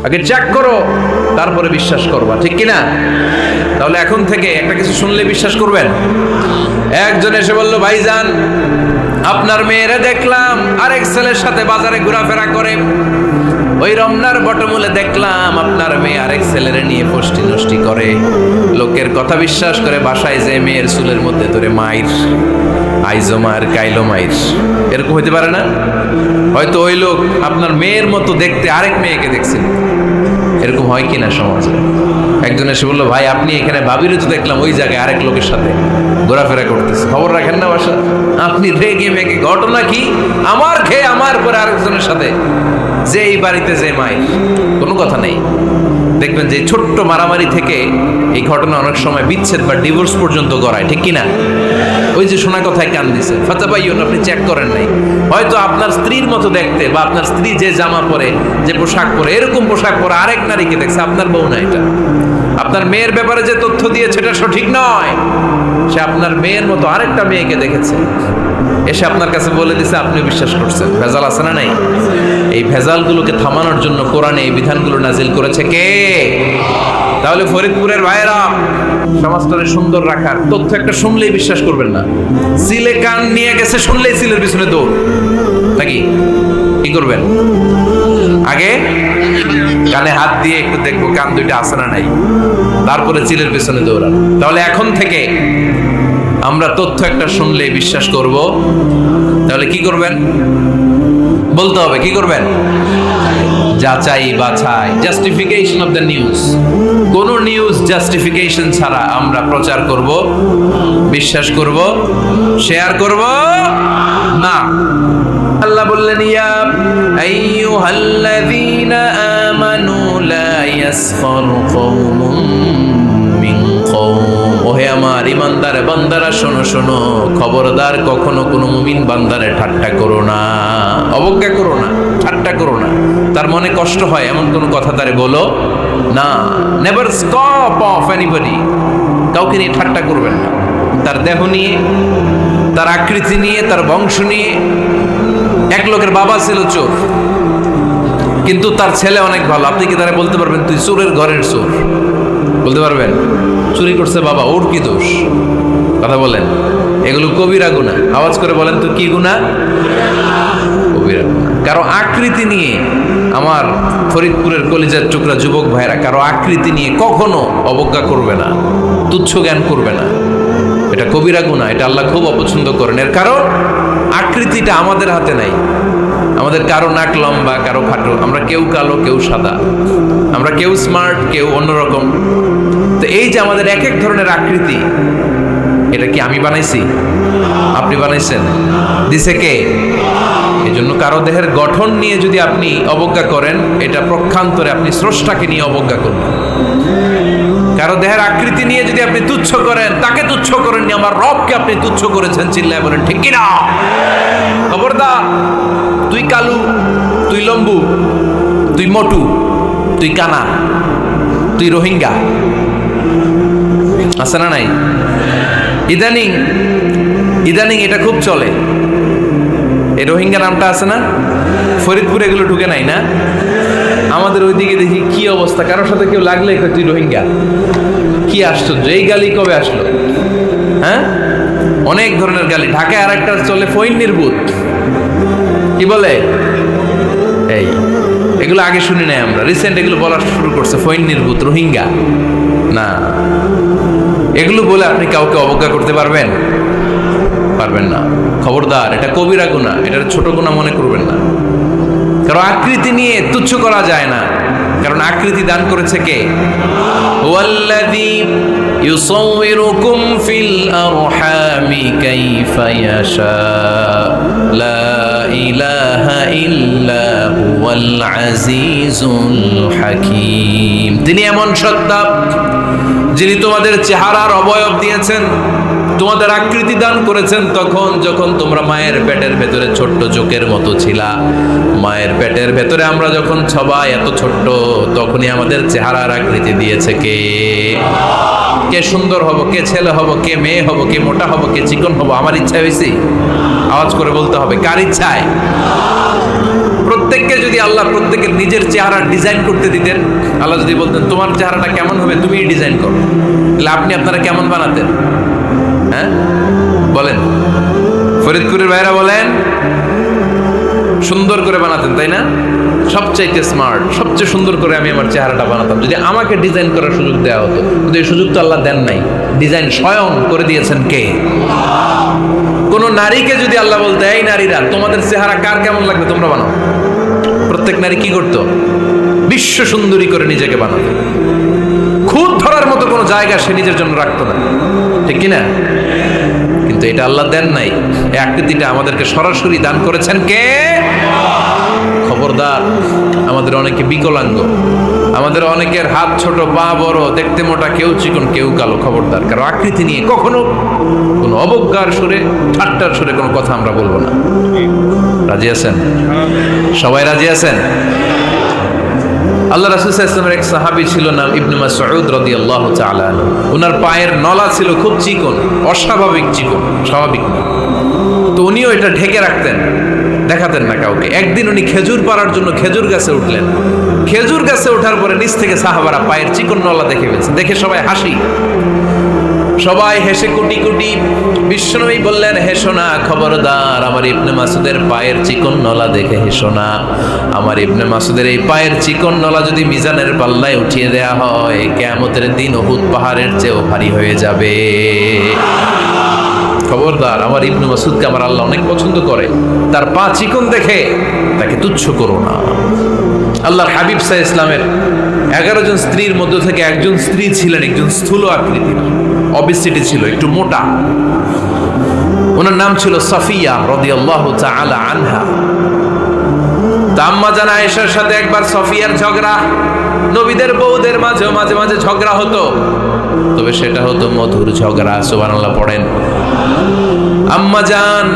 আগে চেক করো, তারপরে বিশ্বাস করবা, ঠিক কিনা? তাহলে এখন থেকে একটা কিছু শুনলে বিশ্বাস করবেন। একজন এসে বলল, ভাইজান আপনার মেয়েরা দেখলাম আরেক ছেলের সাথে বাজারে ঘোরাফেরা করে, ওই রমনার বটমূলে দেখলাম আপনার মেয়ে আরেক ছেলেরে নিয়ে ফষ্টি নষ্টি করে, লোকের কথা বিশ্বাস করে বাসায় যে মেয়ের চুলের মধ্যে ধরে মাইর, আইজো মায়ের কাইলো মাইর। এরকম হতে পারে না? হয়তো ওই লোক আপনার মেয়ের মতো দেখতে আরেক মেয়েকে দেখছেন। এরকম হয় কিনা সমাজে? একজন এসে বললো, ভাই আপনি এখানে ভাবিরে তো দেখলাম ওই জায়গায় আরেক লোকের সাথে ঘোরাফেরা করতেছে, খবর রাখেন না বাসা? আপনি রেগে মেগে, ঘটনা কি? আমার খেয়ে আমার পরে আরেকজনের সাথে, যে এই বাড়িতে যে মাইর, কোনো কথা নেই। দেখবেন যে ছোট্ট মারামারি থেকে এই ঘটনা অনেক সময় বিচ্ছেদ বা ডিভোর্স পর্যন্ত গড়ায়, ঠিক কিনা? ওই যে শোনা কথায় কান দিছে, ফাতা পাইয়ন, আপনি চেক করেন নাই। হয়তো আপনার স্ত্রীর মতো দেখতে, বা আপনার স্ত্রী যে জামা পরে, যে পোশাক পরে, এরকম পোশাক পরে আরেক নারীকে দেখছে, আপনার বউ না এটা। আপনার মেয়ের ব্যাপারে যে তথ্য দিয়েছে এটা সঠিক নয়, সে আপনার মেয়ের মতো আরেকটা মেয়েকে দেখেছে, এসে আপনার কাছে বলে দিছে, আপনি বিশ্বাস করছেন। ভেজাল আছে না নাই? এই ভেজালগুলোকে থামানোর জন্য কোরআনে এই বিধানগুলো নাজিল করেছে কে? তাহলে ফরিদপুরের ভাইয়েরা, সমাজটারে সুন্দর রাখার তথ্য একটা শুনলেই বিশ্বাস করবেন না। সিলে কান নিয়ে গেছে শুনলেই সিলের পিছনে দৌড়, নাকি? কি করবেন? আগে কানে হাত দিয়ে একটু দেখবো কান দুইটা আছে না নাই, তারপরে চিলের পিছনে দৌড়ান। তাহলে এখন থেকে আমরা তথ্য একটা শুনলেই বিশ্বাস করব। তাহলে কি করবেন? বলতে হবে কি করবেন? যাচাই বাছাই, জাস্টিফিকেশন অফ দ্য নিউজ। কোন নিউজ জাস্টিফিকেশন ছাড়া আমরা প্রচার করব, বিশ্বাস করব, শেয়ার করব না। আল্লাহ বললেন, ইয়া আইয়ুহাল্লাযীনা আমানু লা ইয়াসখার কওমুম মিন কওম। ওহে আমার ইমানদার বান্দারা, শোনো শোনো, খবরদার কখনো কোনো মুমিন বান্দারে ঠাট্টা করো না, অবজ্ঞা করো না, ঠাট্টা করো না। তার মনে কষ্ট হয় এমন কোনো কথা তারে বলো না। Never scoff of anybody. কাউকে নিয়ে ঠাট্টা করবেন না, তার দেহ নিয়ে, তার আকৃতি নিয়ে, তার বংশ নিয়ে। এক লোকের বাবা ছিল চোর, কিন্তু তার ছেলে অনেক ভালো। আপনি কি তারা বলতে পারবেন তুই চোরের ঘরের চোর? বলতে পারবেন? চুরি করছে বাবা, ওর কি দোষ? কথা বলেন। এগুলো কবিরা গুনাহ। আওয়াজ করে বলেন তো, কি গুনাহ? কবিরা গুনাহ। কারো আকৃতি নিয়ে, আমার ফরিদপুরের কলিজার টুকরা যুবক ভাইরা, কারো আকৃতি নিয়ে কখনো অবজ্ঞা করবে না, তুচ্ছ জ্ঞান করবে না। এটা কবিরা গুনাহ, এটা আল্লাহ খুব অপছন্দ করেন। এর কারণ আকৃতিটা আমাদের হাতে নাই। আমাদের কারো নাক লম্বা, কারো খাটো, আমরা কেউ কালো, কেউ সাদা, আমরা কেউ স্মার্ট, কেউ অন্যরকম। তো এই যে আমাদের এক এক ধরনের আকৃতি, এটা কি আমি বানাইছি? আপনি বানাইছেন? দিছে কে? এই জন্য কারো দেহের গঠন নিয়ে যদি আপনি অবজ্ঞা করেন, এটা প্রক্ষান্তরে আপনি স্রষ্টাকে নিয়ে অবজ্ঞা করবেন। কারো দেহের আকৃতি নিয়ে যদি আপনি তুচ্ছ করেন, তাকে তুচ্ছ করেননি, আমার রবকে আপনি তুচ্ছ করেছেন। চিল্লায় বলেন ঠিক কিনা? খবরদার, তুই কালু, তুই লম্বু, তুই মোটু, তুই কানা, তুই রোহিঙ্গা, আছে না নাই? ইদানিং ইদানিং এটা খুব চলে। এই রোহিঙ্গা নামটা আছে না? ফরিদপুরে এগুলো ঢুকে নাই না? আমাদের ওইদিকে দেখি কি অবস্থা, কারোর সাথে কেউ লাগলে তুই রোহিঙ্গা। কি আশ্চর্য, এই গালি কবে আসলো? হ্যাঁ, অনেক ধরনের গালি। ঢাকায় আর একটা চলে, ফইন নির্বুত। কি বলে? এই এগুলো আগে শুনি নাই আমরা, রিসেন্ট এগুলো বলা শুরু করছে। ফইন নির্বুত, রোহিঙ্গা না। এগুলো বলে আপনি কাউকে অবজ্ঞা করতে পারবেন? পারবেন না। খবরদার, এটা কবিরা গুনাহ, এটা ছোট গুনাহ মনে করবেন না। কারণ আকৃতি নিয়ে তুচ্ছ করা যায় না, কারণ আকৃতি দান করেছে কে? ওয়াল্লাযী ইউসাউবিরুকুম ফিল আরহামি কাইফা ইয়াশা, লা ইলাহা ইল্লা হুয়াল আজিজুল হাকীম। তিনি এমন সত্তা, যিনি তোমাদের চেহারার অবয়ব দিয়েছেন, তোমাদের আকৃতি দান করেছেন তখন যখন তোমরা মায়ের পেটের ভেতরে ছোট্ট চোখের মতো ছিলা। মায়ের পেটের ভেতরে আমরা যখন সবাই এত ছোট্ট, তখনই আমাদের চেহারার আকৃতি দিয়েছে কে? কে সুন্দর হব, কে ছেলে হব, কে মেয়ে হব, কে মোটা হব, কে চিকন হব, আমার ইচ্ছা হয়েছে? আওয়াজ করে বলতে হবে, কার ইচ্ছায়? প্রত্যেককে যদি আল্লাহ প্রত্যেকের নিজের চেহারা ডিজাইন করতে দিতেন, আল্লাহ যদি বলতেন তোমার চেহারাটা কেমন হবে তুমিই ডিজাইন করো, তাহলে আপনি আপনারা কেমন বানাতেন? হ্যাঁ বলেন, ফরিদপুরের ভাইরা বলেন, সুন্দর করে বানাতেন তাই না? সবচাইতে স্মার্ট, সবচেয়ে সুন্দর করে আমি আমার চেহারাটা বানাতাম যদি আমাকে ডিজাইন করার সুযোগ দেওয়া হতো। কিন্তু এই সুযোগ তো আল্লাহ দেন নাই। ডিজাইন স্বয়ং করে দিয়েছেন কে? কোন নারীকে যদি আল্লাহ বলতে এই নারীরা তোমাদের চেহারা কার কেমন লাগবে তোমরা বানাও, প্রত্যেক নারী কি করতো? বিশ্ব সুন্দরী করে নিজেকে বানাতো। খুদ ধরার মতো কোনো জায়গা সে নিজের জন্য রাখতো না, ঠিক কিনা? কিন্তু এটা আল্লাহ দেন নাই। এই আকৃতিটা আমাদেরকে সরাসরি দান করেছেন কে? খবরদার, আমাদের অনেকে বিকলাঙ্গ, আমাদের অনেকের হাত ছোট, পা বড়, দেখতে মোটা, কেউ চিকন কেউ কালো। খবরদার, কারো আকৃতি নিয়ে কখনো কোনো অবজ্ঞার সুরে, ঠাট্টার সুরে কোনো কথা আমরা বলবো না। রাজি আছেন? সবাই রাজি আছেন? আল্লাহ রাসূল সাল্লাল্লাহু আলাইহি ওয়াসাল্লামের এক সাহাবী ছিল, নাম ইবনে মাসউদ রাদিয়াল্লাহু তাআলা আনহু। ওনার পায়ের নলা ছিল খুব চিকন, অস্বাভাবিক চিকন, স্বাভাবিক না। তো উনিও এটা ঢেকে রাখতেন, দেখাতেন না কাউকে। একদিন উনি খেজুর পাড়ার জন্য খেজুর গাছে উঠলেন। খেজুর গাছে ওঠার পরে নিচ থেকে সাহাবারা পায়ের চিকন নলা দেখে ফেলছে। দেখে সবাই হাসি, সবাই হেসে কুটি কুটি। বিশ্বনবী বললেন, হেসো না, খবরদার, আমার ইবনে মাসুদের পায়ের চিকন নলা দেখে হেসো না। আমার ইবনে মাসুদের এই পায়ের চিকন নলা যদি মিজানের পাল্লায় উঠিয়ে দেয়া হয়, কিয়ামতের দিন উহুদ পাহাড়ের চেয়েও ভারী হয়ে যাবে। খবরদার, আমার ইবনে মাসুদকে আমার আল্লাহ অনেক পছন্দ করে, তার পা চিকন দেখে তাকে তুচ্ছ করো না। আল্লাহর হাবিব সাল্লাল্লাহু আলাইহি ইসলামের 11 জন স্ত্রীর মধ্য থেকে একজন স্ত্রী ছিলেন একজন স্থূল আকৃতির, অবিসিটি ছিল, একটু মোটা। ওনার নাম ছিল সাফিয়া রাদিয়াল্লাহু তাআলা আনহা। আম্মা জান আয়েশার সাথে একবার সাফিয়ার ঝগড়া। নবীদের বউদের মাঝে মাঝে মাঝে ঝগড়া হতো, তবে সেটা হতো মধুর ঝগড়া। সুবহানাল্লাহ পড়েন। আম্মা জান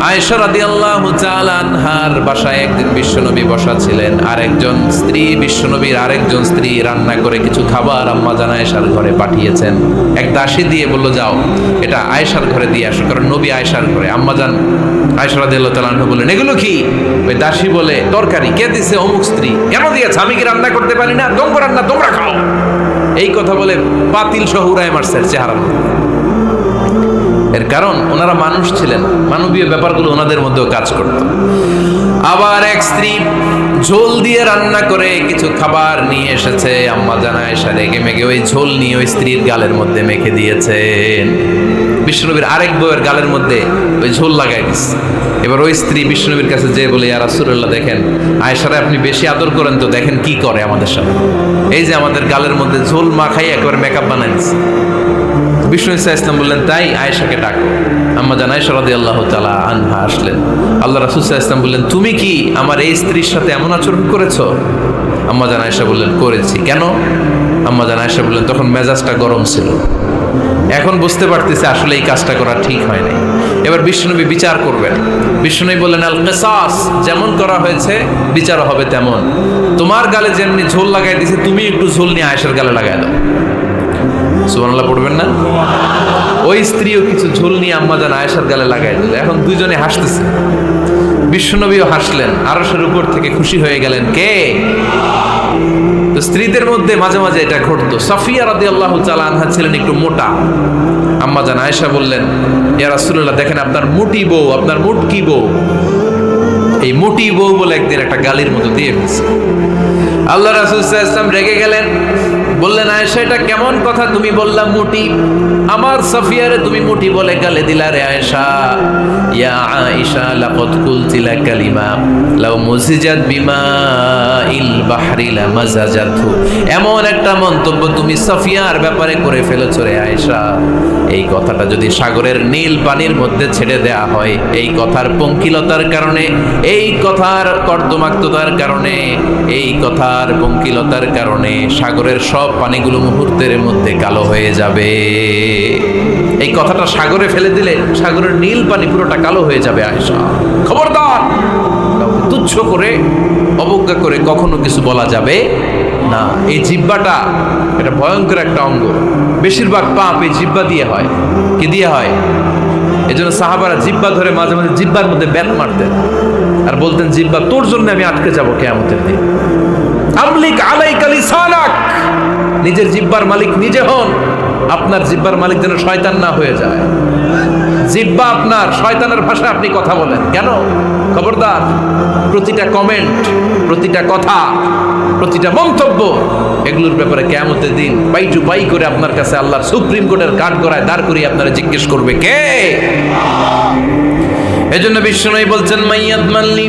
আয়েশা রাদিয়াল্লাহু তাআলা আনহার বাসায় একদিন বিশ্বনবী বসা ছিলেন। আরেকজন স্ত্রী, বিশ্বনবীর আরেকজন স্ত্রী রান্না করে কিছু খাবার আম্মা জান আয়েশার ঘরে পাঠিয়েছেন। এক দাসী দিয়ে বলল, যাও এটা আয়েশার ঘরে দিয়ে আসো, কারণ নবী আয়েশার ঘরে। আম্মা জান আয়েশা রাদিয়াল্লাহু তাআলা আনহা বললেন, এগুলো কি? ওই দাসী বলে, তরকারি। কে দিছে? অমুক স্ত্রী। কেন দিয়েছে? আমি কি রান্না করতে পারি না? তোমরা রান্না তোমরা খাও। এই কথা বলে পাতিল সহ উড়ায় মারছে চেহারার মধ্যে। এর কারণ ওনারা মানুষ ছিলেন, মানবীয় ব্যাপারগুলো ওনাদের মধ্যেও কাজ করত। আবার এক স্ত্রী ঝোল দিয়ে রান্না করে কিছু খাবার নিয়ে এসেছে। আম্মা জান আয়েশা রেগে মেগে ওই ঝোল নিয়ে ওই স্ত্রীর গালের মধ্যে মেখে দিয়েছেন। বিশ্বনবীর আরেক বউয়ের গালের মধ্যে ওই ঝোল লাগাই দিচ্ছে। এবার ওই স্ত্রী বিশ্বনবীর কাছে যেয়ে বলে, ইয়া রাসূলুল্লাহ, দেখেন আয়েশারে আপনি বেশি আদর করেন তো, দেখেন কি করে আমাদের সাথে। এই যে আমাদের গালের মধ্যে ঝোল মাখাই একবার মেকআপ বানাই দিচ্ছে। বিষ্ণু ইসা ইসলাম বললেন, তাই আয়েশাকে ডাকো। আম্মা জান আয়েশা রাদিয়াল্লাহু তাআলা আনহা আসলেন। আল্লাহ রাসূল সাল্লাল্লাহু আলাইহি ওয়াসাল্লাম বললেন, তুমি কি আমার এই স্ত্রীর সাথে এমন আচরণ করেছো? আম্মা জান আয়েশা বললেন, করেছি। কেন? আম্মা জান আয়েশা বললেন, তখন মেজাজটা গরম ছিল, এখন বুঝতে পারতেছে আসলে এই কাজটা করা ঠিক হয় নাই। এবার বিশ্বনবী বিচার করবেন। বিশ্বনবী বললেন, আল কিসাস, যেমন করা হয়েছে বিচার হবে তেমন। তোমার গালে যেমনি ঝোল লাগাই দিয়েছে, তুমি একটু ঝোল নিয়ে আয়েশার গালে লাগাই দাও। সুবহানাল্লাহ পড়বেন না? ওই স্ত্রীও কিছু ঝোল নিয়ে আম্মা জান আয়েশার গালে লাগাই দিল। এখন দুইজনে হাসতেছে, বিশ্বনবীও হাসলেন, আরশের উপর থেকে খুশি হয়ে গেলেন। কে? তো স্ত্রীদের মধ্যে মাঝে মাঝে এটা ঘটতো। সাফিয়া রাদিয়াল্লাহু তাআলা আনহা ছিলেন একটু মোটা। আম্মা জান আয়েশা বললেন, ইয়া রাসূলুল্লাহ, দেখেন আপনার মুটি বউ, আপনার মুটকি বউ, এই মুটি বউ বলে একদিন একটা গালির মতো দিয়ে ফেলছে। আল্লাহ রাসূল সাল্লাল্লাহু আলাইহি ওয়াসাল্লাম রেগে গেলেন, বললেন, আয়েশা এটা কেমন কথা তুমি বললা মুটি? আমার সাফিয়ারে তুমি মুটি বলে গালে দিলা রে আয়েশা। ইয়া আয়েশা, লাকাদ কুলতি লা কালিমা লাউ মুজিজাত বিমাইল বাহরি লামাজাজাতহু। এমন একটা মন্তব্য তুমি সাফিয়ার ব্যাপারে করে ফেলেছো রে আয়েশা, এই কথাটা যদি সাগরের নীল পানির মধ্যে ছেড়ে দেয়া হয়, এই কথার পঙ্কিলতার কারণে, এই কথার কর্দমাক্ততার কারণে, এই কথার পঙ্কিলতার কারণে সাগরের সব পানিগুলো মুহূর্তের মধ্যে কালো হয়ে যাবে। এই কথাটা সাগরে ফেলে দিলে সাগরের নীল পানি পুরোটা কালো হয়ে যাবে। আয়েশা, খবরদার, কাউকে তুচ্ছ করে অবজ্ঞা করে কখনো কিছু বলা যাবে না। এই জিহ্বাটা এটা ভয়ঙ্কর একটা অঙ্গ। বেশিরভাগ পাপ এই জিহ্বা দিয়ে হয়। কি দিয়ে হয়? এই জন্য সাহাবারা জিহ্বা ধরে মাঝে মাঝে জিহ্বার মধ্যে ব্যাট মারতেন। আর বলতেন জিহ্বা তোর জন্য আমি আটকে যাব কিয়ামতের দিন। আমলিক আলাইকা লিসানাক, নিজের জিহ্বার মালিক নিজে হন। আপনার জিহ্বার মালিক যেন শয়তান না হয়ে যায়। জিহ্বা আপনার, শয়তানের ভাষায় আপনি কথা বলেন কেন? খবরদার, প্রতিটা কমেন্ট, প্রতিটা কথা, প্রতিটা মন্তব্য, এগুলোর ব্যাপারে কিয়ামতের দিন পাই টু পাই করে আপনার কাছে আল্লাহর সুপ্রিম কোর্টের কাঠগড়ায় দাঁড় করিয়ে আপনারা জিজ্ঞেস করবে কে? এজন্য বিশ্বনবী বলছেন মাইয়াদ মাল্লি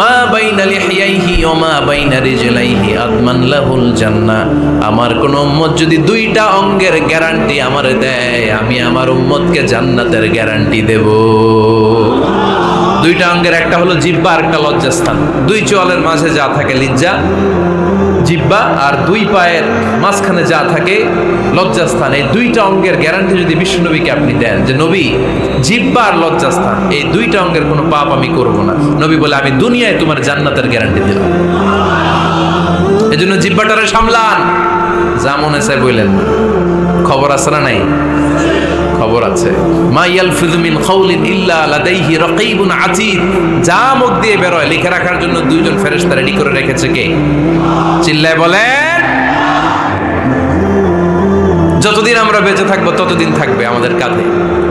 মা বাইনা লিহিয়াইহি ওয়া মা বাইনা রিজলাইহি আদমান লাহুল জান্নাহ। আমার কোন উম্মত যদি দুইটা অঙ্গের গ্যারান্টি আমারে দেয়, আমি আমার উম্মতকে জান্নাতের গ্যারান্টি দেব। দুইটা অঙ্গের, একটা হলো জিহ্বা আর একটা লজ্জাস্থান। দুই চোয়ালের মাঝে যা থাকে লিজ্জা জিহ্বা, আর দুই পায়ের মাঝখানে যা থাকে লজ্জাস্থান। এই দুইটা অঙ্গের গ্যারান্টি যদি বিশ্বনবীকে আপনি দেন যে নবী জিহ্বা আর লজ্জাস্থান এই দুইটা অঙ্গের কোনো পাপ আমি করব না, নবী বলে আমি দুনিয়ায় তোমার জান্নাতের গ্যারান্টি দিলাম। এজন্য জিহ্বাটারে সামলান, যা মনে চায় বললেন। খবর আছে না নাই? খবর আছে। মা ইয়ালফিযু মিন কাউলিন ইল্লা লাদাইহি রাকীবুন আতীদ। যা মুখ দিয়ে বের হয় লিখে রাখার জন্য দুইজন ফেরেশতা রেডি করে রেখেছে কে? চিল্লায় বলেন। যতদিন আমরা বেঁচে থাকবো ততদিন থাকবে আমাদের কাঁধে।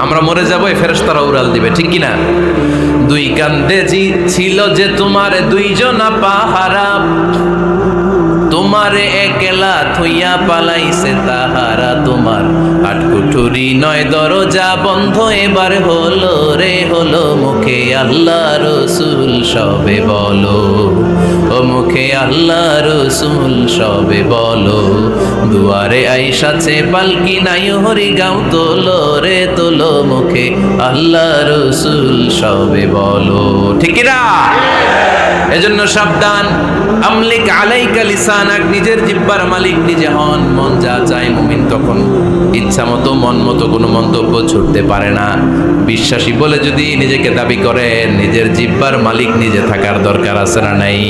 আমরা মরে যাবো, এই ফেরেশতারা উড়াল দিবে, ঠিক কি না? দুই কান্দে জি ছিল যে তোমার দুইজনা পাহারা, তোমারে একলা থইয়া পালাইছে তাহারা। তোমার আটকুঠুরি নয় দরজা বন্ধ এবার হলো রে হলো। মুখে আল্লাহ রসুল সবে বলো, ও মুখে আল্লাহ রসুল সবে বলো। দুয়ারে আইসাছে পালকি নাই হরি গাও তোলো রে তোলো। মুখে আল্লাহ রসুল সবে বলো, ঠিক না? এজন্য সাবধান। আমলিক আলাইকা লিসানাক, নিজের জিহ্বার মালিক নিজে হন। মন যা চায় মুমিন তখন ইচ্ছা মতো মন মতো কোনো মন্তব্য ছুটতে পারে না। বিশ্বাসী বলে যদি নিজেকে দাবি করেন, নিজের জিহ্বার মালিক নিজে থাকার দরকার আছে না নাই?